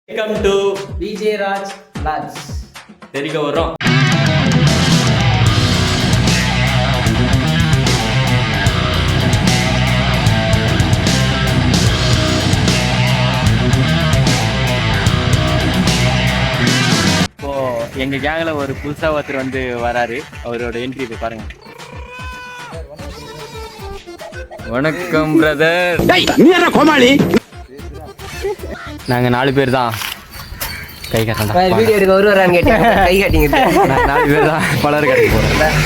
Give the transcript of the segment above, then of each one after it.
Welcome to Vijay Raj lots. தெரிக்க வரோம். இப்போ எங்க கேங்ல ஒரு புதுசா ஒருத்தர் வந்து வராரு. அவரோட என்ட்ரி போய் பாருங்க. வணக்கம் பிரதர். நீ என்ன கோமாளி? நாங்க 4 பேர் தான். கை காட்டா வீடியோ எடுக்க வருவாரான்னு கேட்டேன். கை காட்டிங்க. 4 பேர் தான் பலர் கடைக்கு போறோம்.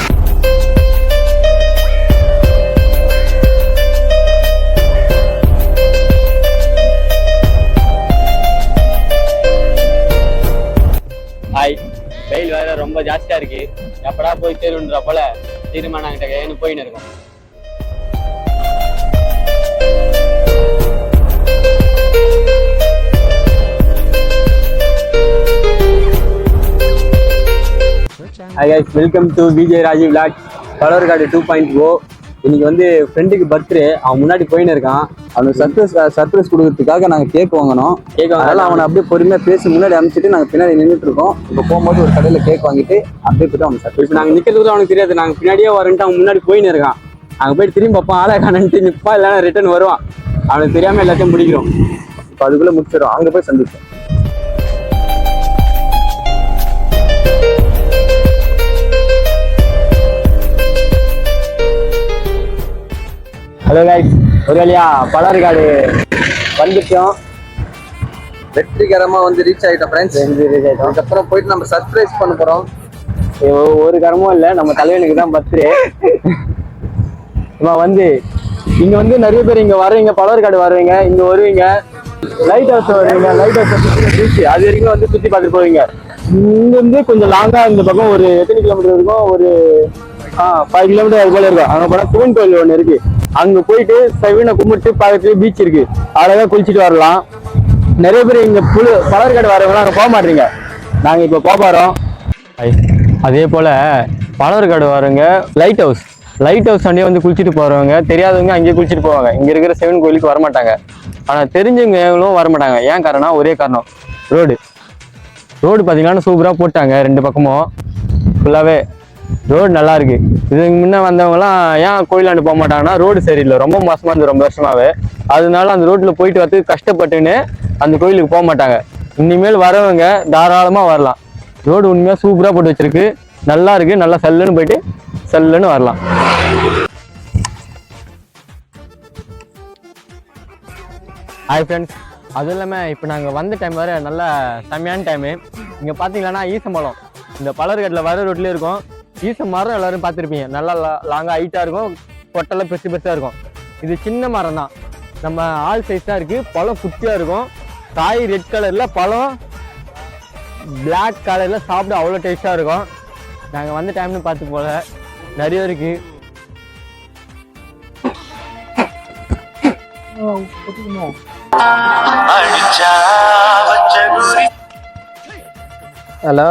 ஹாய், வெயில் வேற ரொம்ப ஜாஸ்தியா இருக்கு. எப்படா போய் தேருன்ற போல தீர்மானம் கிட்ட கைன்னு போயின்னு இருக்கோம். Hi guys, welcome to Vijay Raj vlog. பலர்காடு 2.0. இன்னைக்கு வந்து ஃப்ரெண்டுக்கு பர்த்டே. அவன் முன்னாடி போயின்னு இருக்கான். அவனுக்கு சர்ப்ரைஸ் கொடுக்கறதுக்காக நாங்கள் கேக் வாங்கினோம். அதனால அவனை அப்படியே பொறுமையாக பேசி முன்னாடி அனுப்பிச்சிட்டு நாங்கள் பின்னாடி நின்றுட்டு இருக்கோம். இப்போ போகும்போது ஒரு கடையில் கேக் வாங்கிட்டு அப்படியே போய்ட்டு அவனுக்கு சர்ப்ரைஸ். நாங்கள் நிற்கிறதுக்கு அவனுக்கு தெரியாது. நாங்கள் பின்னாடியே வரன்ட்டு அவன் முன்னாடி போயின்னு இருக்கான். அங்கே போயிட்டு திரும்பி பார்ப்பான், ஆளை காணன்ட்டு நிற்பா, இல்லைன்னா ரிட்டர்ன் வருவான். அவனுக்கு தெரியாமல் எல்லாத்தையும் முடிக்கிறோம். இப்போ அதுக்குள்ளே முடிச்சிடும். அங்கே போய் சந்திப்போம். ஹலோ கைஸ், ஒரு வழியா பலர்காடு வந்துட்டோம். வெற்றிகரமாக வந்து ரீச் ஆகிட்டோம் ஃப்ரெண்ட்ஸ். அதுக்கப்புறம் போயிட்டு நம்ம சர்ப்ரைஸ் பண்ண போகிறோம். ஒரு கரமும் இல்லை, நம்ம தலைவனுக்கு தான் பர்த்டே. இப்போ வந்து இங்கே வந்து நிறைய பேர் இங்கே வருவீங்க, பலர்காடு வருவீங்க, இங்கே வருவீங்க, லைட் ஹவுஸ் வருவீங்க. லைட் ஹவுஸ் பீச் அது வரைக்கும் வந்து சுற்றி பார்த்துட்டு போவீங்க. இங்கேருந்து கொஞ்சம் லாங்காக இந்த பக்கம் ஒரு எத்தனை கிலோமீட்டர் இருக்கும், ஒரு 5 கிலோமீட்டர் அது போல இருக்கும். அங்கே போனால் சிவன் கோயில் ஒன்று இருக்கு. அங்க போயிட்டு சவினை கும்பிட்டு பக்கத்துலயே பீச் இருக்கு, அழகா குளிச்சுட்டு வரலாம். நிறைய பேர் இங்க பலர்காடு வரவங்களாம் அங்க போக மாட்டீங்க. நாங்க இப்ப போறோம். அதே போல பலர்காடு வரவங்க லைட் ஹவுஸ் அண்டே வந்து குளிச்சுட்டு போறவங்க, தெரியாதவங்க அங்கேயே குளிச்சுட்டு போவாங்க. இங்க இருக்கிற சிவன் கோயிலுக்கு வரமாட்டாங்க. ஆனா தெரிஞ்சவங்களும் வரமாட்டாங்க. ஏன் காரணம்? ஒரே காரணம், ரோடு பாத்தீங்கன்னா சூப்பரா போட்டாங்க. 2 பக்கமும் ஃபுல்லாவே ரோடு நல்லா இருக்கு. இதுக்கு முன்ன வந்தவங்கலாம் ஏன் கோயிலாண்டு போக மாட்டாங்கன்னா ரோடு சரியில்லை, ரொம்ப மோசமா இருந்து ரொம்ப வருஷமாவே. அதனால அந்த ரோட்ல போயிட்டு வரது கஷ்டப்பட்டுன்னு அந்த கோயிலுக்கு போக மாட்டாங்க. இனிமேல் வரவங்க தாராளமா வரலாம். ரோடு உண்மையா சூப்பரா போட்டு வச்சிருக்கு, நல்லா இருக்கு. நல்லா சல்லுன்னு போயிட்டு சல்லுன்னு வரலாம். ஹாய் ஃப்ரெண்ட்ஸ், அதுவும் இல்லாமல் இப்போ நாங்கள் வந்த டைம் வேறு நல்ல செம்மையான டைமு. இங்கே பார்த்தீங்கன்னா ஈசம்பழம் இந்த பலர்காட்டில் வர ரோட்லேயே இருக்கும். ஈச மரம் எல்லாரும் பார்த்துருப்பீங்க, நல்லா லாங்காக ஹைட்டாக இருக்கும், பொட்டெல்லாம் பெருசாக இருக்கும். இது சின்ன மரம் தான், நம்ம ஆள் சைஸாக இருக்குது. பழம் குட்டியாக இருக்கும், காய் ரெட் கலரில், பழம் பிளாக் கலரில், சாப்பிட அவ்வளோ டேஸ்ட்டாக இருக்கும். நாங்கள் வந்த டைம்னு பார்த்து போல நிறைய இருக்குது. ஹலோ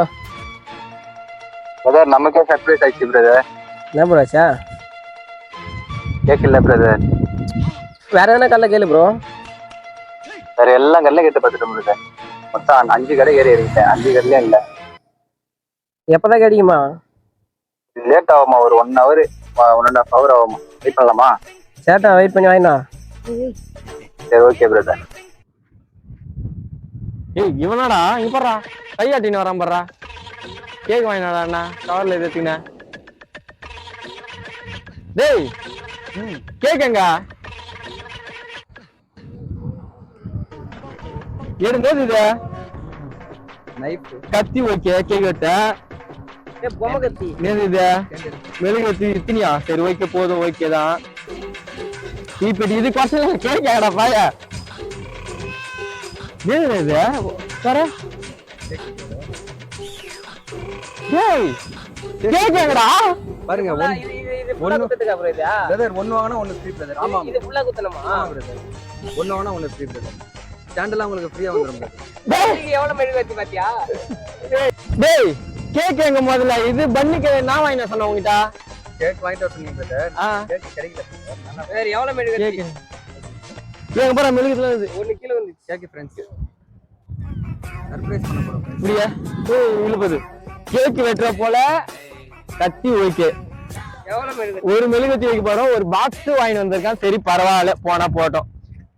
பிரதர், நமக்கே சர்ப்ரைஸ் ஆயிடுச்சு பிரதர். என்ன ப்ரோ ஆச்சா? கேட்கல பிரதர். வேற எதனா கல்ல கேளு ப்ரோ. வேற எல்லாம் கல்ல கேட்டு பார்த்துட்டோம் பிரதர். மொத்தம் 5 கடை ஏறி இருக்கேன். 5 கடையிலே இல்லை. எப்பதான் கிடைக்குமா? லேட் ஆகுமா? ஒரு 1 hour 1.5 hour ஆகுமா? வெயிட் பண்ணலாமா? சேட்டா வெயிட் பண்ணி வாங்கினா. சரி, ஓகே பிரதர். ஏய் இவனாடா, இங்க பாடுறா, கையாட்டின்னு வரான் பாடுறா. கேக் வாங்கினாடா அண்ணா, கவர்ல எதுனா. டேய் கேக் எங்க எடுந்தது? இது நைஃப் கத்தி. ஓகே, கேக் வெட்ட பொம்மை கத்தி. இது மெழுகு கத்தி இத்தனியா? சரி, ஓகே, போதும், ஓகே தான். இப்ப இது கொஸ்டின் கேக் எங்கடா பாய? இது பாரு. டேய் கேக் எங்கடா பாருங்க. இது ஃபுல்லா குத்துறதுக்கா ப்ரோ? இதா பிரதர், 1 வாங்கினா 1 ஃப்ரீ பிரதர். ஆமா, இது ஃபுல்லா குத்தணுமா? ஆமா பிரதர். 1 வாங்கினா 1 ஃப்ரீ பிரதர். ஸ்டாண்டெல்லாம் உங்களுக்கு ஃப்ரீயா வந்துரும் பிரதர். டேய் எவ்வளவு மெழுகு கத்தி பாத்தியா? டேய் கேக் எங்க முதல்ல? இது பன்னிக்கு நான் வாங்கின சொன்ன உங்ககிட்ட. கேக் வாங்கிட்டு வர சொன்னீங்க பிரதர். கேக் கிடைக்கல பிரதர். வேற எவ்வளவு மெழுகு கத்தி? எங்க பாரு மெழுகுல 1 கிலோ வந்து கேக் ஃப்ரெண்ட்ஸ். இப்படியா இழுப்பது கேக் வெட்டுற போல கத்தி ஓகே. எவ்வளவு மெழுகு ஒரு மெழுகுவத்தி வைக்க போறோம். ஒரு பாக்ஸ் வாங்கிட்டு வந்திருக்கான். சரி பரவாயில்ல போனா போட்டோம்.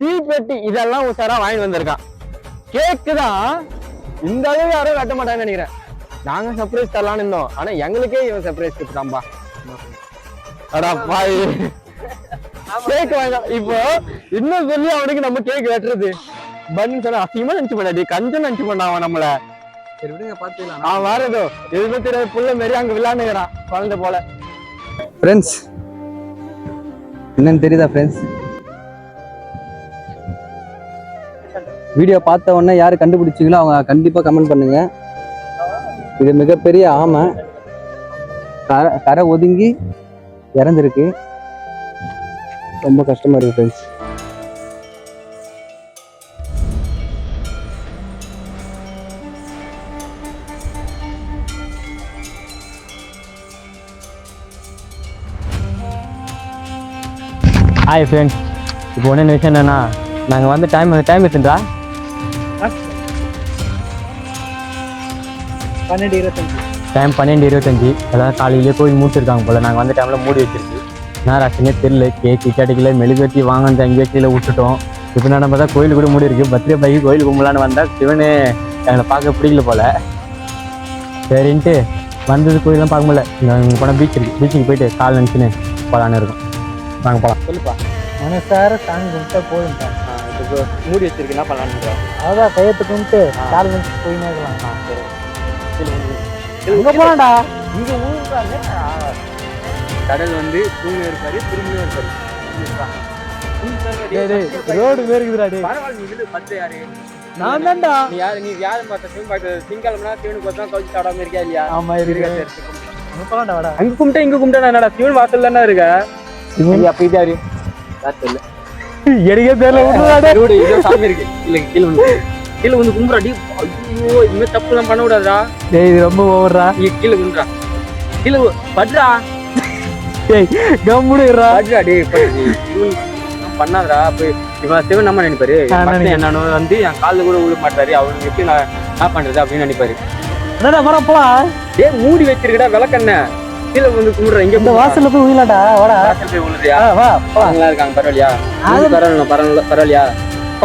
தீப்பெட்டி இதெல்லாம் உசாரா வாங்கிட்டு வந்திருக்கான். கேக்கு தான் இந்த அளவு யாரும் வெட்ட மாட்டாங்கன்னு நினைக்கிறேன். நாங்க சர்ப்ரைஸ் தரலான்னு இருந்தோம். ஆனா எங்களுக்கே இவன் சர்ப்ரைஸ் கொடுத்தான்பா. அடா பாய் கேக் வாங்க. இப்போ இன்னும் சொல்லி அவனுக்கு நம்ம கேக் வெட்டுறது பண்ணு சொன்னா அசிங்கமா நினைச்சு பண்ணாடி. கஞ்சம் நினைச்சு பண்ணான் அவன் நம்மள. சரி விடுங்க பாத்துக்கலாம். அவன் வரதோ எதுவுமே தெரியாது புள்ள மாரி அங்க விளையாண்டுக்கிறான் குழந்தை போல. ஃப்ரெண்ட்ஸ் என்னன்னு தெரியுதா ஃப்ரெண்ட்ஸ்? வீடியோ பார்த்த உடனே யாரு கண்டுபிடிச்சிங்களோ அவங்க கண்டிப்பா கமெண்ட் பண்ணுங்க. இது மிகப்பெரிய ஆமை கரை ஒதுங்கி இறந்துருக்கு. ரொம்ப கஷ்டமா இருக்கு ஃப்ரெண்ட்ஸ். ஹாய் ஃப்ரெண்ட்ஸ், இப்போ ஒன்று விஷயம் என்னன்னா நாங்கள் வந்து டைம் எடுத்துட்டா 12:25. அதாவது காலையிலேயே கோயில் மூட்டிருக்காங்க போல். நாங்கள் வந்த டைமில் மூடி வச்சிருக்கு. நான் ரசனே தெரியல. கேக்கு கிடைக்கல. மெழுகுவத்தி வாங்க அங்கேயே கீழே விட்டுட்டோம். இப்போ நான் நம்ம தான் கோயில் கூட மூடி இருக்கு. பர்த்டே பைக்கு கோயில் கும்பலான்னு வந்தால் சிவனே எங்களை பார்க்க பிடிக்கல போல். சரின்ட்டு வந்தது கோயிலெலாம் பார்க்க முடியல. இங்கே போனால் பீச் இருக்குது. பீச்சுக்கு போயிட்டு கால் நினச்சின்னு போகலான்னு இருக்கும். வாங்க போகலாம். சொல்லுப்பா. மனசார சாமி கும்பிட்டா போதும்ப்பா. இப்போ மூடி வச்சிருக்கு. என்ன பண்ணலான்னு அதான் கையத்தை கும்பிட்டு கால் நிமிஷம் போயினே இருக்கலாம். சரி எங்க போனாடா? இங்க ஊருக்காங்க. கடல் வந்து தூங்க இருப்பாரு, திரும்பியும் இருப்பாரு. ரோடு பேருக்குதுடா. பரவாயில்ல. 10 யாரு? நான் தான்டா. நீ யாரு பார்த்த திங்கக்கிழமை சிவனுக்கு பார்த்தா கவுச்சி சாடாம இருக்கியா இல்லையா? ஆமா இருக்கு. அங்க கும்பிட்டா இங்க கும்பிட்டா என்னடா? சிவன் வாசல் தானே இருக்க. அப்ப இது யாரு? எனக்கே தெரியல. சாமி இருக்கு. இல்ல கீழே வந்து கும்பிடாடி. ஐயோ இனிமே தப்பு எல்லாம் பண்ண கூடாதுடா. டேய் இது ரொம்ப ஓவர்டா. நீ கீழே கும்பிடுறா. கீழே பட்றா. டேய் கம்முடுறா. பட்றா டேய் பண்ணாதடா. போய் இவன் சிவன் நம்ம நினைப்பாரு. என்னன்னு வந்து என் காலில் கூட விழ மாட்டாரு. அவனுக்கு எப்படி நான் என்ன பண்றது அப்படின்னு நினைப்பாரு. என்னடா வரப்பா. டேய் மூடி வச்சிருக்கடா விளக்கண்ண. கீழே வந்து கும்பிடுறேன். இங்க இந்த வாசல்ல போய் விழலாம்டா. வாடா வாசல்ல போய் விழுறியா? வா நல்லா இருக்காங்க. பரவாயில்லையா? பரவாயில்லையா?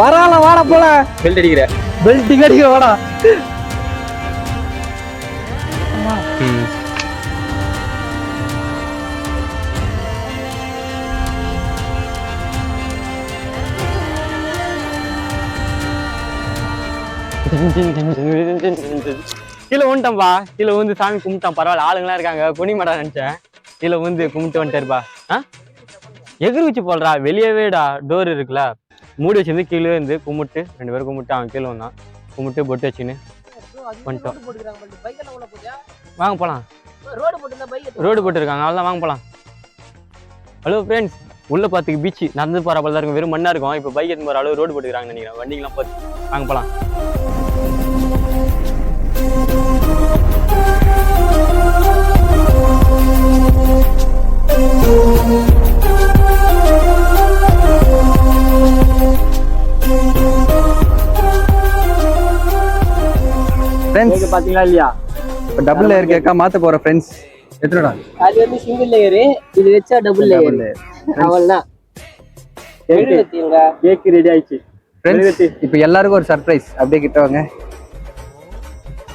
பரவாயில்ல வாடா போலாம். பெல்ட் அடிக்கிற. பெல்ட் அடிக்கிற வாடா. கீழே வந்துட்டேன்பா. கீழே வந்து சாமி கும்பிட்டான். பரவாயில்ல ஆளுங்களாம் இருக்காங்க. குனி மாடா நினைச்சேன். கீழே வந்து கும்பிட்டு வந்துட்டாருப்பா. எதிர் வச்சு போடுறா. வெளியவேடா டோர் இருக்குல்ல. மூடி வச்சிருந்து கீழே இருந்து கும்பிட்டு 2 பேரும் கும்பிட்டு அவன் கீழே வந்தான். கும்பிட்டு பொட்டு வச்சுன்னு வந்துட்டோம். வாங்க போலாம். ரோடு போட்டுருக்காங்க. அவ்வளோதான் வாங்க போலாம். ஹலோ ஃப்ரெண்ட்ஸ், உள்ள பார்த்துக்கு பீச் நடந்து போகிற போல தான் இருக்கும். வெறும் மண்ணா இருக்கும். இப்போ பைக் எடுத்து போகிற அளவு ரோடு போட்டுக்கிறாங்கன்னு நினைக்கிறேன். வண்டிங்கெல்லாம் பார்த்து வாங்க போலாம். ஃப்ரெண்ட்ஸ் பாத்தீங்களா இல்லையா? இப்போ டபுள் லேயர் கேக்கா மாத்த போற ஃப்ரெண்ட்ஸ். எத்தனடா? அது வந்து சிங்கிள் லேயர். இது வெச்சா டபுள் லேயர். அவ்வளவுதான். கேக் ரெடி ஆயிடுச்சு ஃப்ரெண்ட்ஸ். இப்போ எல்லாருக்கும் ஒரு சர்ப்ரைஸ். அப்படியே கிட்ட வாங்க.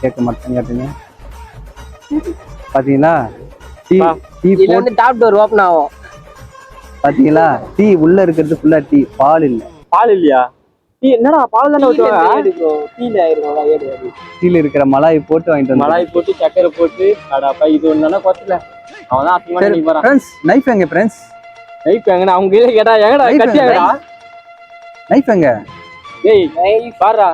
கேக்க மட்டும் காட்டுங்க. பாத்தீங்களா? இது வந்து டாப் டோர் ஓபன் ஆகும். பாத்தீங்களா? டீ உள்ள இருக்கிறது ஃபுல்லா டீ. பால் இல்ல. பால் இல்லையா? டீ என்னடா பால் தானே ஊத்துவாங்க. டீல ஆயிருக்கும்ல ஏடு. டீல இருக்கிற மலாய் போட்டு வாங்கிட்டு வந்து. மலாய் போட்டு சக்கரை போட்டு அடப்பா இது ஒண்ணுனா கொத்தல. அவதான் அசிங்கமா பண்ணி போறான். ஃப்ரெண்ட்ஸ் நைஃப் எங்க ஃப்ரெண்ட்ஸ்? நைஃப் எங்கடா? அவங்க கிட்ட கேட்டா எங்கடா கத்தி எங்கடா? நைஃப் எங்க? ஏய் நைஃப் பாறா.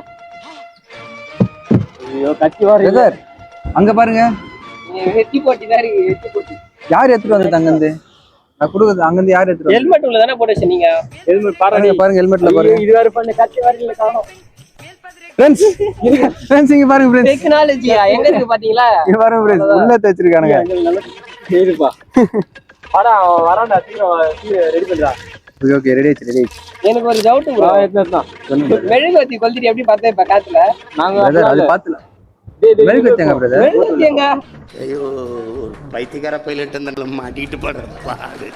ஐயோ கத்தி வாரு. சார் அங்க பாருங்க. வெட்டி போட்டி தான் இருக்கு. வெட்டி போட்டி. யார் எடுத்துட்டு வந்தாங்க அங்க? நான் குடுக்குது அங்க இருந்து யார் எடுத்துட்டு? ஹெல்மெட் உள்ள தானே போட்டு வச்சீங்க. ஹெல்மெட் பாருங்க. பாருங்க ஹெல்மெட்ல பாருங்க. இது வேற பண்ண கத்தி வாரில காணோம். ஃப்ரெண்ட்ஸ் இங்க பாருங்க ஃப்ரெண்ட்ஸ். டெக்னாலஜியா எங்க இருக்கு பாத்தீங்களா? இங்க பாருங்க ஃப்ரெண்ட்ஸ். உள்ள தச்சிருக்கானுங்க. சரிப்பா. வாடா வரான்டா. சீக்கிரம் ரெடி பண்ணுடா. ஓகே ஓகே ரெடி ஆச்சு எனக்கு ஒரு டவுட் ப்ரோ. மெழுகுவத்தி கொளுத்திட்டு எப்படி பார்த்தேன் இப்ப காத்துல? பிரதர் அது பாத்துல மெழுகுவத்தி எங்க பிரதர்? மெழுகுவத்தி எங்க? ஐயோ பைத்தியக்கார பைலட் அந்த மாட்டிக்கிட்டு படுறப்பா அது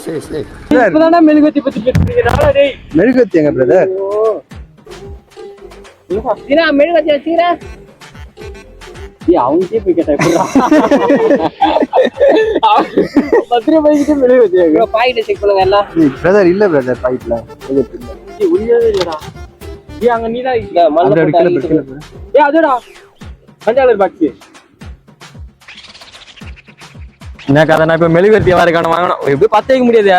சரி இப்பதானே மெழுகுவத்தி பத்தி பேசுறீங்க. டேய் மெழுகுவத்தி எங்க பிரதர்? சீரா மெழுகுவத்தி சீரா. அவங்க போய் கேட்டா 10 ரூபாய்க்கு மெழுகுவத்தி ப்ரோ. பாக்கெட் செக் பண்ணுங்க எல்லாம். பிரதர் இல்ல பிரதர் பாக்கெட்ல உரியவே இல்லடா. அங்க நீடா இல்ல மல்ல ஏய் அதுடா $5 பாக்ஸ். என்ன கதை? நான் இப்ப மெழுகுவர்த்தி வாரக்கான வாங்கணும். எப்படி பத்த வைக்க முடியாது?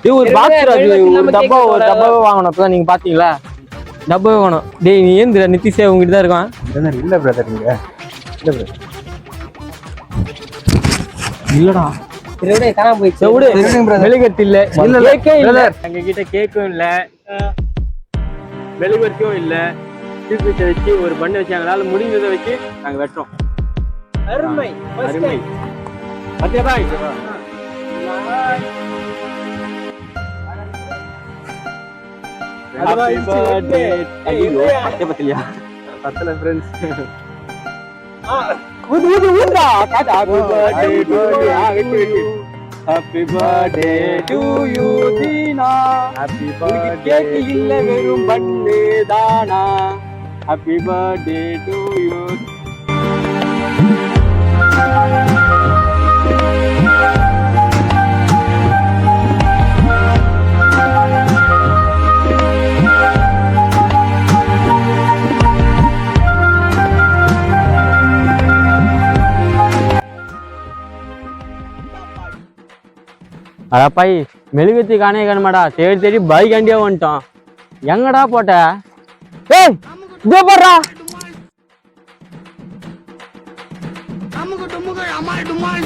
இது ஒரு பாக்ஸ், ஒரு டப்பாவை வாங்கணும். இப்பதான் நீங்க பாத்தீங்களா டப்பாவே வாங்கணும். டேய் நீ ஏந்திர நித்திஷே உங்ககிட்ட தான் இருக்கான். பிரதர் இல்ல பிரதர் நீங்க இல்ல பிரதர் இல்லடா திருவிடை காணாம போயிடுச்சு. மெழுகுவர்த்தி இல்ல. இல்ல கேக்கே இல்ல. brother. எங்க கிட்ட கேக்கும் இல்ல, மெழுகுவர்த்தியும் இல்ல. தூக்கி வச்சு ஒரு பண்ணு வச்சு எங்களால முடிஞ்சதை வச்சு நாங்க வெட்டுறோம். அருமை அருமை. பத்தியா பாய்? Happy birthday. ஐயோ பத்தியா பத்தியா பத்தல ஃப்ரெண்ட்ஸ். ஊதுடா காடா. Happy birthday to you. Happy birthday to you Dina. Happy birthday. Cake இல்ல வெறும் பண்ணு தானா. Happy birthday to you. அடப்பாய் மெழுகுவத்தி காணே காணுமாடா. தேடி தேடி பைக் ஆண்டியா வந்துட்டோம். எங்கடா போட்ட? ஏய் இதோ போடுறா. அமுக டுமுக அமால் டுமால்